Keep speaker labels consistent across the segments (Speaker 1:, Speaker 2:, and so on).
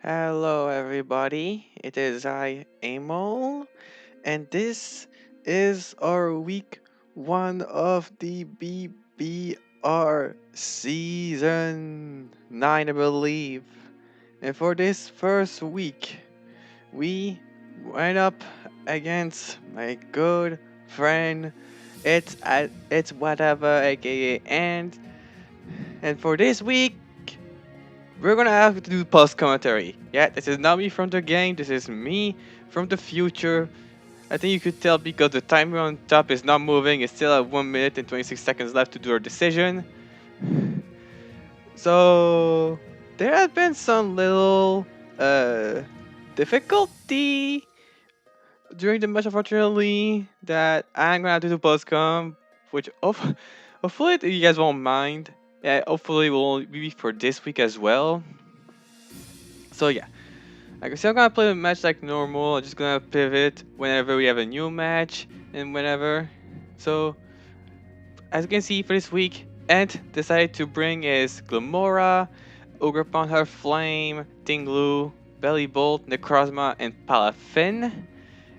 Speaker 1: Hello, everybody. It is I, Amol, and this is our week one of the BBR season 9, I believe. And for this first week, we went up against my good friend. It's whatever, aka and for this week, we're gonna have to do post commentary. Yeah, this is not me from the game, this is me from the future. I think you could tell because the timer on top is not moving, it's still at 1 minute and 26 seconds left to do our decision. So, there have been some little difficulty during the match, unfortunately, that I'm gonna have to do post com, which hopefully you guys won't mind. Yeah, hopefully will be for this week as well. So, yeah. Like I said, I'm gonna play the match like normal. I'm just gonna pivot whenever we have a new match and whenever. So, as you can see for this week, Ant decided to bring his Glamora, Ogre Her Flame, Tinglu, Belly Bolt, Necrozma, and Palafin.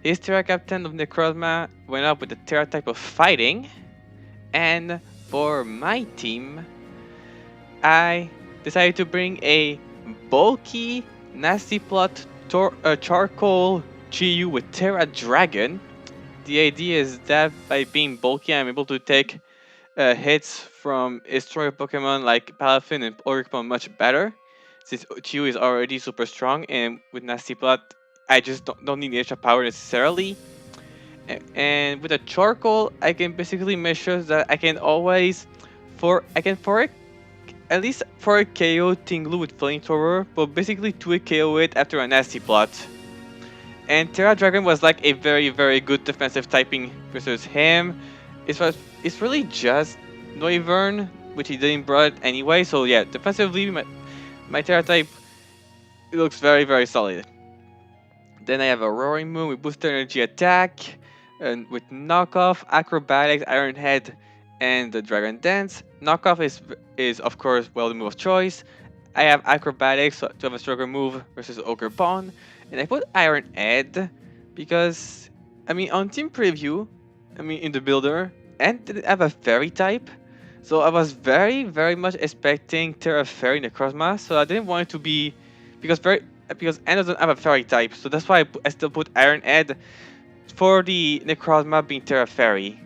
Speaker 1: His Tera captain of Necrozma went up with the Tera type of fighting. And for my team, I decided to bring a bulky, nasty plot charcoal Chiyu with Terra Dragon. The idea is that by being bulky, I'm able to take hits from destroyer Pokemon like Palafin and Oricmon much better, since Chiyu is already super strong, and with Nasty Plot, I just don't need extra power necessarily. And with a charcoal, I can basically make sure that I can always for at least for a KO Tinglu with Flamethrower, but basically to a KO it after a Nasty Plot. And Terra Dragon was like a very good defensive typing versus him. It's really just Noivern, which he didn't brought anyway. So yeah, defensively my Terra type looks very solid. Then I have a Roaring Moon with boosted energy attack, and with knockoff, acrobatics, Iron Head, and the Dragon Dance. Knockoff is of course the move of choice. I have acrobatics to have a stronger move versus Ogre Pawn, and I put Iron Head because on team preview, in the builder, and didn't have a fairy type. So I was very much expecting Terra Fairy Necrozma, so I didn't want it to be because N doesn't have a fairy type, so that's why I still put Iron Head for the Necrozma being Terra Fairy.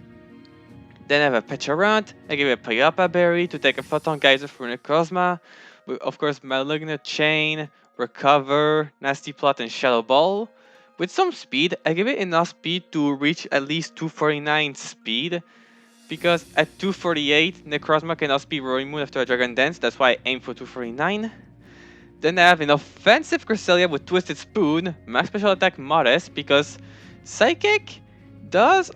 Speaker 1: Then I have a Pecharunt, I give it a Payapa Berry to take a Photon Geyser for Necrozma, with of course Malignant Chain, Recover, Nasty Plot, and Shadow Ball. With some speed, I give it enough speed to reach at least 249 speed, because at 248, Necrozma cannot speed Roaring Moon after a Dragon Dance, that's why I aim for 249. Then I have an offensive Cresselia with Twisted Spoon, max special attack modest, because Psychic does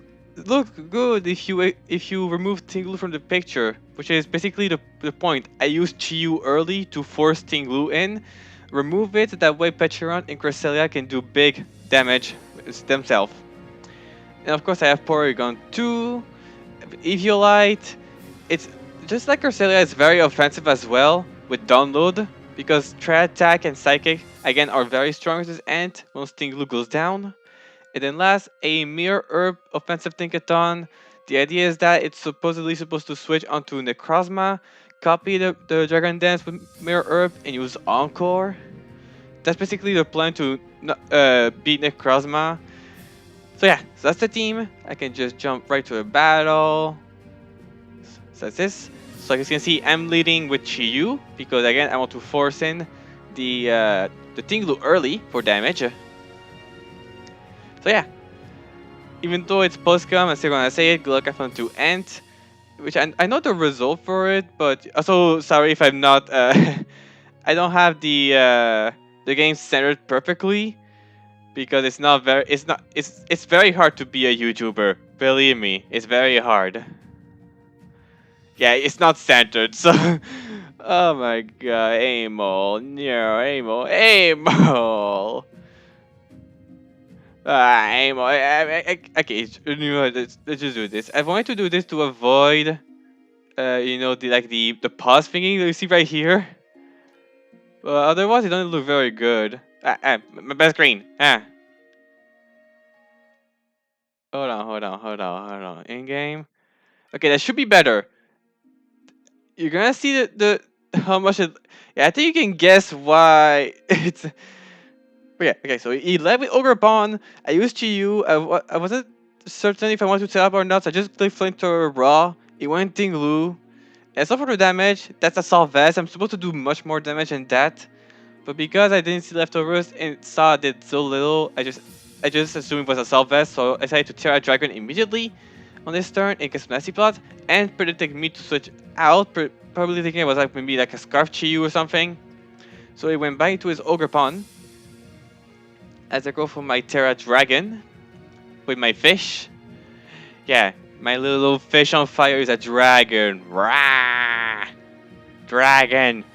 Speaker 1: look good if you remove Tinglu from the picture, which is basically the point. I use Chiyu early to force Tinglu in, remove it, that way Pecharunt and Cresselia can do big damage themselves. And of course I have Porygon 2, Eviolite. It's just like Cresselia, it's very offensive as well with Download, because Threat Attack and Psychic again are very strong as this Ant once Tinglu goes down. And then last, a Mirror Herb offensive Tinkaton. The idea is that it's supposedly supposed to switch onto Necrozma, copy the Dragon Dance with Mirror Herb, and use Encore. That's basically the plan to beat Necrozma. So yeah, so that's the team. I can just jump right to a battle. So that's this. So as you can see, I'm leading with Chiyu because again I want to force in the Tinglu early for damage. So yeah, even though it's post-com, I'm still gonna say it. Good luck F1 to Ant, which I know the result for it, but also sorry if I'm not. I don't have the game centered perfectly because it's very hard to be a YouTuber. Believe me, it's very hard. Yeah, it's not centered, so. Oh my god, Amol. No, Amol. Amol. Okay, you know, let's just do this. I wanted to do this to avoid, the pause thingy that you see right here. Otherwise, it don't look very good. My best green. Hold on. In game. Okay, that should be better. You're gonna see the how much it. Yeah, I think you can guess why it's. But yeah, okay. So he led with Ogre Pawn. I used Chiyu. I wasn't certain if I wanted to set up or not. So I just clicked Flamethrower raw. It went Tinglu. And so for the damage, that's Assault Vest. I'm supposed to do much more damage than that. But because I didn't see leftovers and saw I did so little, I just assumed it was Assault Vest. So I decided to Tera Dragon immediately on this turn in case of Nasty Plot and predicting me to switch out. Probably thinking it was like maybe like a Scarf Chiyu or something. So he went back into his Ogre Pawn as I go for my Tera Dragon with my fish. Yeah, my little fish on fire is a dragon. Rah! Dragon.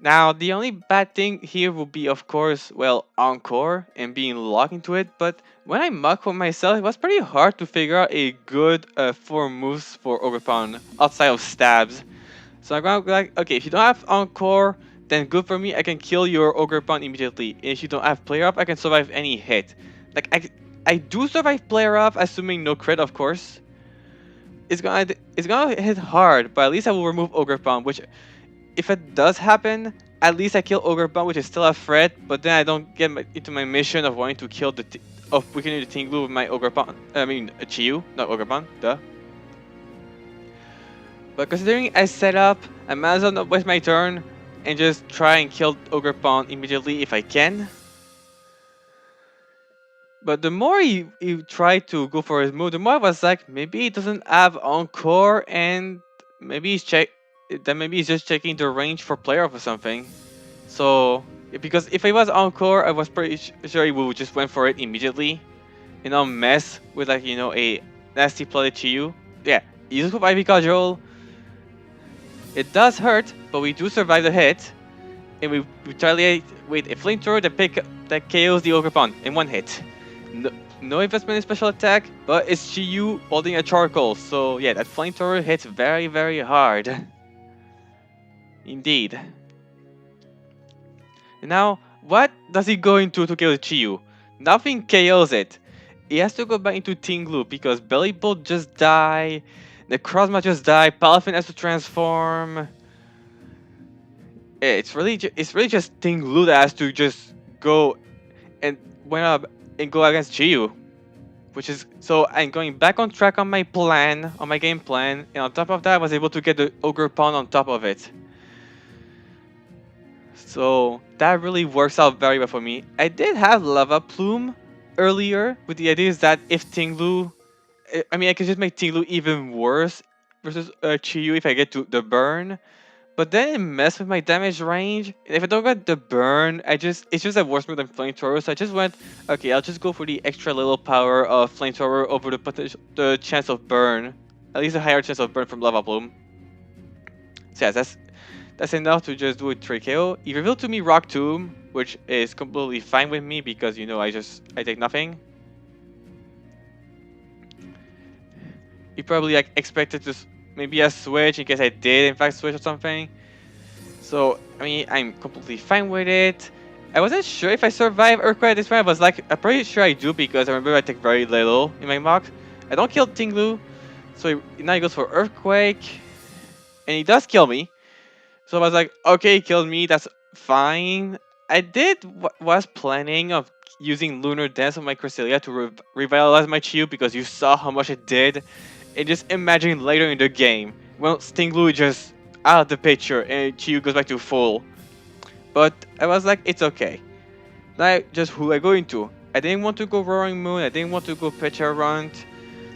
Speaker 1: Now, the only bad thing here will be, of course, well, Encore and being locked into it, but when I mock for myself, it was pretty hard to figure out a good 4 moves for Ogerpon outside of stabs. So I'm gonna be like, okay, if you don't have Encore, then good for me, I can kill your Ogerpon immediately. And if you don't have Player Up, I can survive any hit. Like, I do survive Player Up, assuming no crit, of course. It's gonna hit hard, but at least I will remove Ogerpon, which if it does happen, at least I kill Ogre which is still a threat, but then I don't get into my mission of wanting to kill of weakening the Tinglu with my Ogre I mean, Chiyu, not Ogre duh. But considering I set up, I might as well not waste my turn and just try and kill Ogre immediately if I can. But the more he tried to go for his move, the more I was like, maybe he doesn't have Encore and maybe he's just checking the range for player up or something. So, because if it was Encore, I was pretty sure he would just went for it immediately. You know, mess with like, a nasty plotted Chiyu. Yeah, uses with Ivy Cudgel. It does hurt, but we do survive the hit. And we retaliate with a flamethrower that KOs the Ogre in one hit. No investment in special attack, but it's Chiyu holding a charcoal. So yeah, that flamethrower hits very, very hard. Indeed. Now, what does he go into to kill Chiyu? Nothing KOs it. He has to go back into Tinglu because Belly Bolt just died, the Crossma just died, Palafin has to transform. It's really just Tinglu that has to just go and went up and go against Chiyu. Which is, so I'm going back on track on my plan, on my game plan, and on top of that I was able to get the Ogre Pawn on top of it. So that really works out very well for me. I did have Lava Plume earlier with the idea is that if Tinglu, I mean I could just make Tinglu even worse versus Chiyu if I get to the burn. But then it messed with my damage range. And if I don't get the burn, it's just a worse move than Flamethrower. So I just went, okay, I'll just go for the extra little power of Flamethrower over the chance of burn. At least a higher chance of burn from Lava Plume. So yeah, that's enough to just do a 3 KO. He revealed to me Rock Tomb, which is completely fine with me because, I take nothing. He probably like expected to maybe a switch in case I did in fact switch or something. So, I mean, I'm completely fine with it. I wasn't sure if I survive Earthquake at this point. I was like, I'm pretty sure I do because I remember I take very little in my mock. I don't kill Tinglu, so now he goes for Earthquake, and he does kill me. So I was like, okay, he killed me, that's fine. I was planning of using Lunar Dance on my Cresselia to revitalize my Chiyu because you saw how much it did. And just imagine later in the game, well, Stinglu just out of the picture and Chiyu goes back to full. But I was like, it's okay. Now, just who I go into. I didn't want to go Roaring Moon, I didn't want to go Pecha Runt.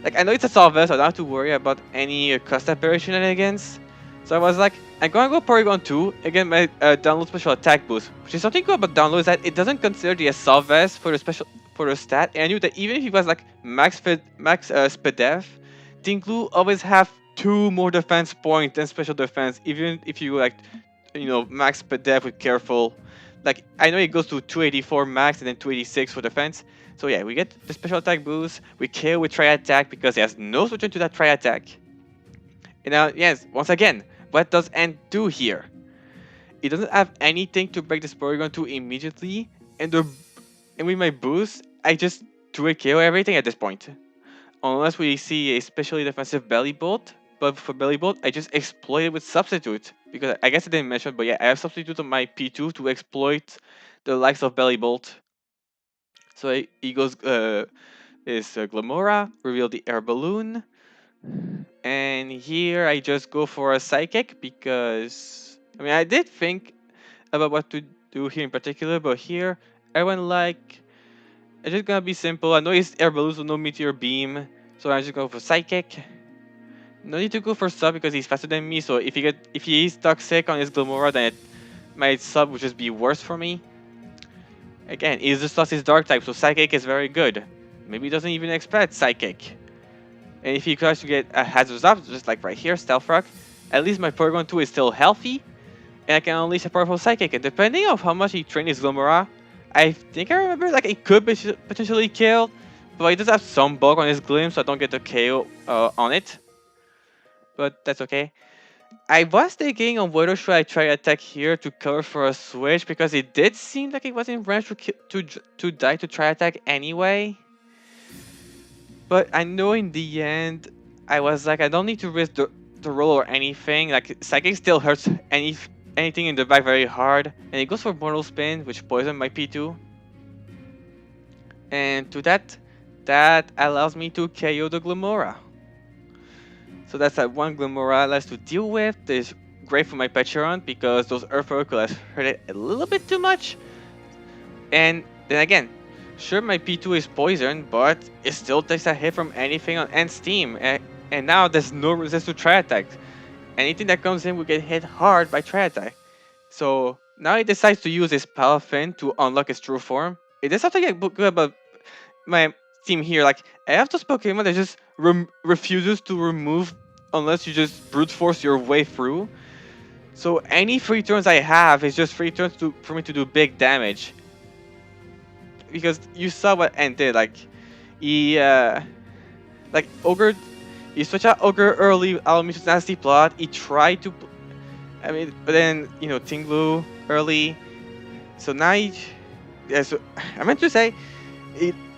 Speaker 1: Like, I know it's a Salve, so I don't have to worry about any custom parry shenanigans. So I was like, I'm gonna go Porygon 2, again my download special attack boost. Which is something good about download is that it doesn't consider the Assault Vest for the stat, and I knew that even if he was like max Spadef, Tinglu always have 2 more defense points than special defense, even if you like, max Spadef with careful. Like, I know it goes to 284 max and then 286 for defense. So yeah, we get the special attack boost, we KO with Tri Attack because he has no switch into that Tri Attack. And now, yes, once again, what does Ant do here? it doesn't have anything to break this Porygon 2 immediately, and with my boost, I just 2-hit KO everything at this point. Unless we see a specially defensive Belly Bolt, but for Belly Bolt, I just exploit it with Substitute. Because I guess I didn't mention, but yeah, I have Substitute on my P2 to exploit the likes of Belly Bolt. So he goes, Glamora, reveal the Air Balloon, and here I just go for a Psychic because, I mean, I did think about what to do here in particular, but here I went like, it's just gonna be simple. I know it's Air Balloon, so no Meteor Beam, so I'm just going for Psychic. No need to go for sub because he's faster than me, so if he is toxic on his Glamora, then my sub would just be worse for me. Again, he just lost his dark type, so Psychic is very good. Maybe he doesn't even expect Psychic. And if he tries to get a Hazardous up, just like right here, Stealth Rock, at least my Porygon 2 is still healthy, and I can unleash a powerful Psychic. And depending on how much he trained his Glamora, I think I remember like it could be potentially kill, but he does have some bulk on his Glim, so I don't get the KO on it. But that's okay. I was thinking on whether should I try attack here to cover for a switch because it did seem like it was in range to die to try attack anyway. But I know in the end, I was like, I don't need to risk the roll or anything. Like Psychic still hurts anything in the back very hard, and it goes for Mortal Spin, which poisoned my P2. And to that allows me to KO the Glamora. So that's that one Glamora less to deal with. It's great for my Pecharon because those Earth Oracle has hurt it a little bit too much. And then again, sure my P2 is poisoned, but it still takes a hit from anything on End's team. And now there's no resist to Tri Attack. Anything that comes in will get hit hard by Tri Attack. So now he decides to use his Palafin to unlock his true form. It is something good about my team here. Like, I have those Pokemon that just refuses to remove unless you just brute force your way through. So any free turns I have is just free turns for me to do big damage. Because you saw what Ent did. Like, he like Ogre, he switched out Ogre early, Alamusa's nasty plot. He tried to, I mean, but then Tinglu early. So now yeah. So I meant to say,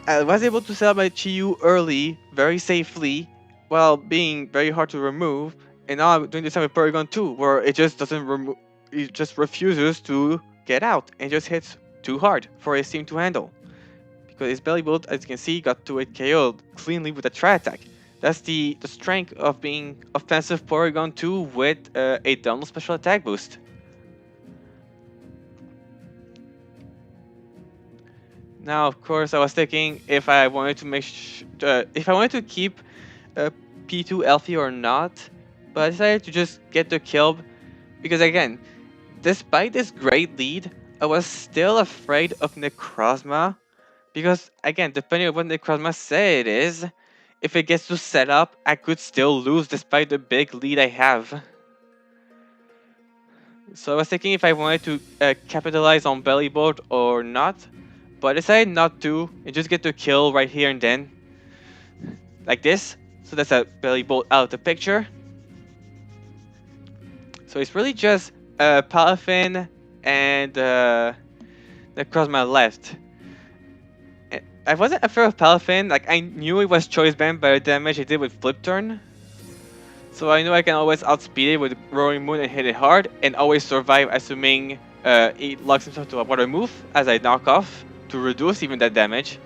Speaker 1: I was able to sell my Chiyu early, very safely, while being very hard to remove. And now I'm doing the same with Porygon 2, where it just doesn't remove, it just refuses to get out and just hits too hard for his team to handle. Because his Belly Bolt, as you can see, got 2-hit KO'd cleanly with a Tri Attack. That's the strength of being offensive Porygon 2 with a download special attack boost. Now, of course, I was thinking if I wanted to if I wanted to keep P2 healthy or not, but I decided to just get the kill because again, despite this great lead, I was still afraid of Necrozma because again, depending on what Necrozma say it is, if it gets to set up, I could still lose despite the big lead I have. So I was thinking if I wanted to capitalize on Belly Bolt or not, but I decided not to and just get the kill right here and then. Like this. So that's a Belly Bolt out of the picture. So it's really just Palafin and Necrozma left. I wasn't afraid of Palafin, like I knew it was choice band by the damage it did with Flip Turn. So I know I can always outspeed it with Roaring Moon and hit it hard, and always survive assuming it locks himself to a water move as I knock off to reduce even that damage.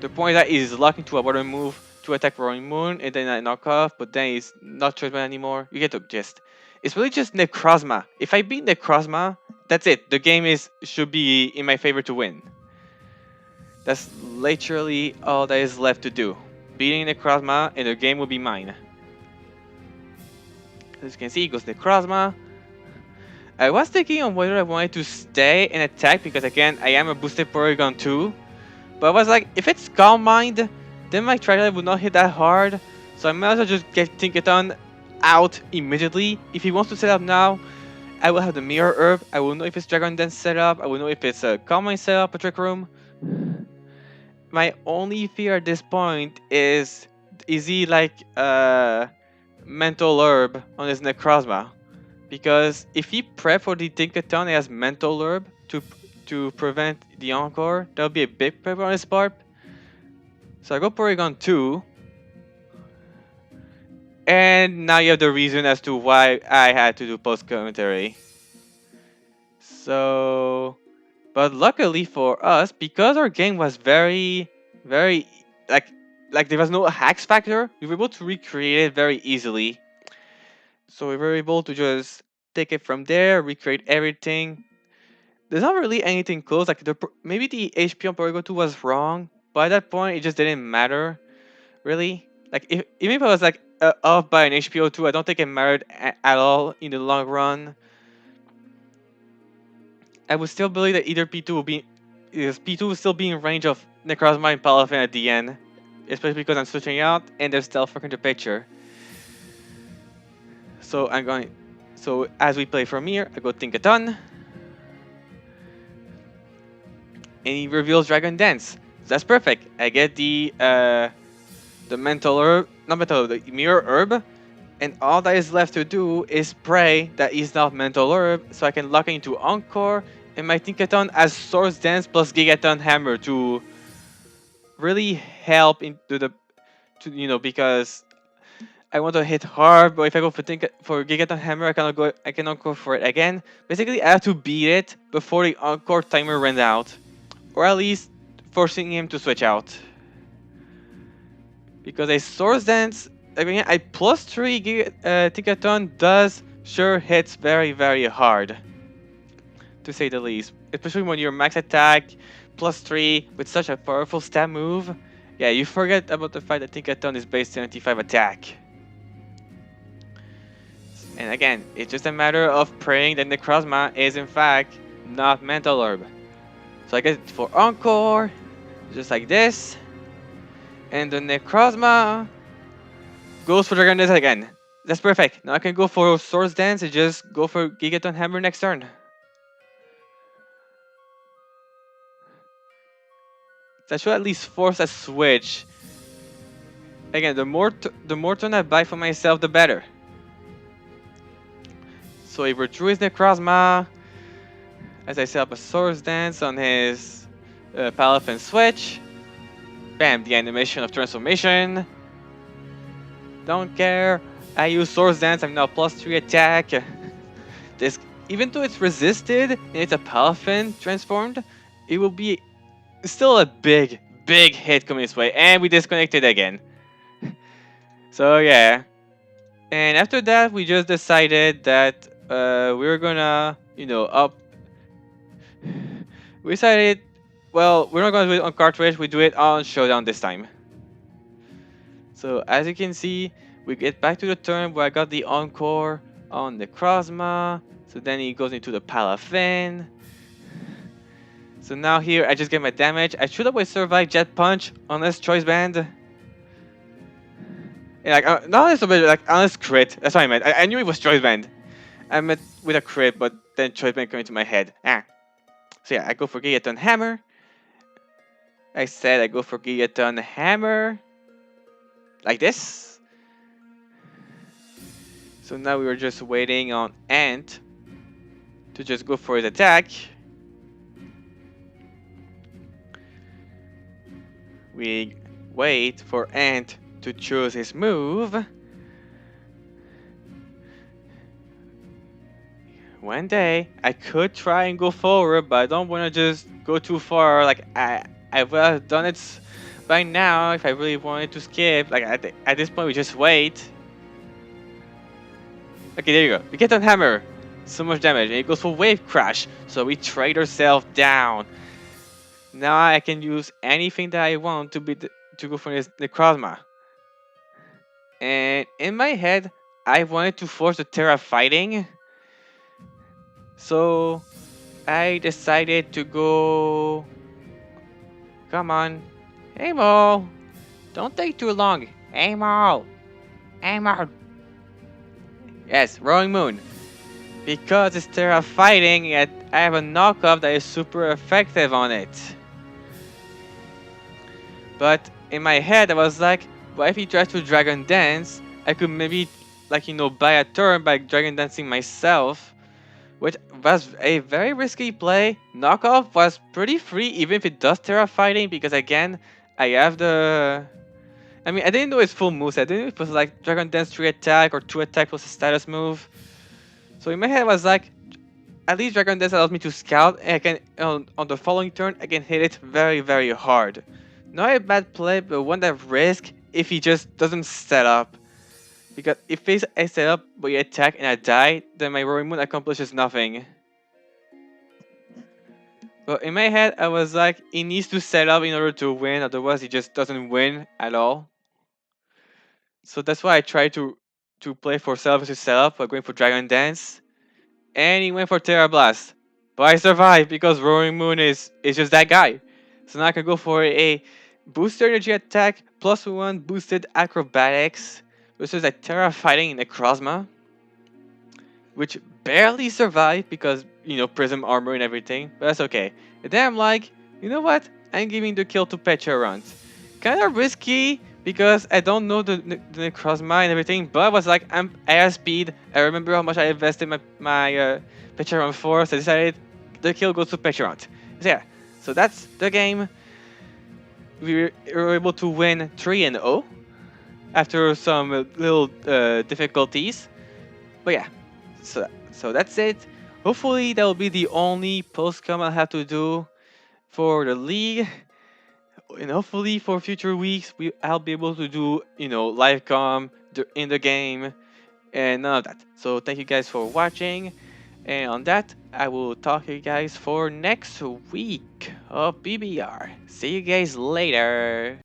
Speaker 1: The point that is locking to a water move to attack Roaring Moon, and then I knock off, but then he's not choice band anymore. You get the gist. It's really just Necrozma. If I beat Necrozma, that's it. The game should be in my favor to win. That's literally all that is left to do. Beating Necrozma and the game will be mine. As you can see, it goes Necrozma. I was thinking on whether I wanted to stay and attack because again, I am a boosted Porygon 2. But I was like, if it's Calm Mind, then my Tri would not hit that hard. So I might as well just get Tinkaton out immediately. If he wants to set up now, I will have the Mirror Herb. I will know if it's Dragon Dance set up. I will know if it's a Calm Mind set up, a Trick Room. My only fear at this point is he like Mental Herb on his Necrozma? Because if he prep for the Tinkaton, he has Mental Herb to prevent the Encore. That would be a big prep on his part. So I go Porygon 2. And now you have the reason as to why I had to do post commentary. So, but luckily for us, because our game was very, very like there was no hacks factor, we were able to recreate it very easily. So we were able to just take it from there, recreate everything. There's not really anything close. Like maybe the HP on Porygon 2 was wrong, but at that point it just didn't matter, really. Like even if I was like off by an HPO 2, I don't think it mattered at all in the long run. I would still believe that either P2 will be, is P2 will still be in range of Necrozma and Palafin at the end, especially because I'm switching out and there's Stealth Work in the picture. So I'm going. So as we play from here, I go Tinkaton, and he reveals Dragon Dance. That's perfect. I get the Mental Herb, not Mental Herb, the Mirror Herb, and all that is left to do is pray that he's not Mental Herb, so I can lock into Encore, and my Tinkaton has Swords Dance plus Gigaton Hammer to really help into the, because I want to hit hard, but if I go for Gigaton Hammer, I cannot go for it again. Basically, I have to beat it before the Encore timer runs out, or at least forcing him to switch out. Because a Swords Dance, again, a +3 Tinkaton does sure hits very, very hard, to say the least. Especially when you're max attack, +3 with such a powerful stab move. Yeah, you forget about the fact that Tinkaton is base 75 attack. And again, it's just a matter of praying that Necrozma is in fact not Mental Herb. So I get it for Encore, just like this. And the Necrozma goes for Dragon Dance again. That's perfect. Now I can go for Swords Dance and just go for Gigaton Hammer next turn. That should at least force a switch. Again, the more turn I buy for myself, the better. So he withdrew his Necrozma. As I set up a Swords Dance on his Palafin switch. Bam, the animation of transformation. Don't care. I use Swords Dance, I'm now +3 attack. This, even though it's resisted and it's a Palafin transformed, it will be still a big, big hit coming this way. And we disconnected again. So yeah. And after that, we just decided that we were gonna, up. We decided, well, we're not gonna do it on cartridge, we do it on Showdown this time. So as you can see, we get back to the turn where I got the Encore on the Necrozma. So then he goes into the Palafin. So now here I just get my damage. I should have survived Jet Punch on this Choice Band. And like, not on this, like on this crit. That's what I meant. I knew it was Choice Band. I meant with a crit, but then Choice Band came into my head. So yeah, I go for Gigaton Hammer. I said I go for Gigaton Hammer. Like this. So now we were just waiting on Ant to just go for his attack. We wait for Ant to choose his move. One day I could try and go forward, but I don't want to just go too far. Like I would have done it by now if I really wanted to skip. Like at this point we just wait. Okay, there you go. We get on Hammer. So much damage. And it goes for Wave Crash. So we trade ourselves down. Now I can use anything that I want to go for this Necrozma. And in my head, I wanted to force the Tera fighting. So I decided to go. Come on. Hey Mo. Don't take too long. Hey Mo. Hey Mo. Yes, Rowing Moon. Because it's Tera fighting, yet I have a knockoff that is super effective on it. But in my head, I was like, what if he tries to Dragon Dance? I could maybe like buy a turn by dragon dancing myself, which was a very risky play. Knockoff was pretty free, even if it does Tera fighting, because again, I have the. I mean, I didn't know its full moves. I didn't know it was like Dragon Dance 3 attack or 2 attack plus a status move. So in my head, I was like, at least Dragon Dance allows me to scout, and I can on the following turn I can hit it very very hard. Not a bad play, but one that risk if he just doesn't set up. Because if I set up but you attack and I die, then my Roaring Moon accomplishes nothing. But in my head, I was like, he needs to set up in order to win, otherwise he just doesn't win at all. So that's why I tried to play for self to set up by going for Dragon Dance. And he went for Terra Blast. But I survived because Roaring Moon is just that guy. So now I can go for a booster energy attack +1 boosted acrobatics versus a Terra fighting in Necrozma, which barely survived because Prism armor and everything. But that's okay. And then I'm like, you know what? I'm giving the kill to Pecharunt. Kind of risky because I don't know the Necrozma and everything, but I was like, I'm air speed. I remember how much I invested my Pecharunt for, so I decided the kill goes to Pecharunt. So yeah, so that's the game. We were able to win 3-0 after some little difficulties. But yeah, so that's it. Hopefully that will be the only post-com I'll have to do for the league. And hopefully for future weeks I'll be able to do live com in the game and none of that. So thank you guys for watching, and on that I will talk to you guys for next week of BBR. See you guys later.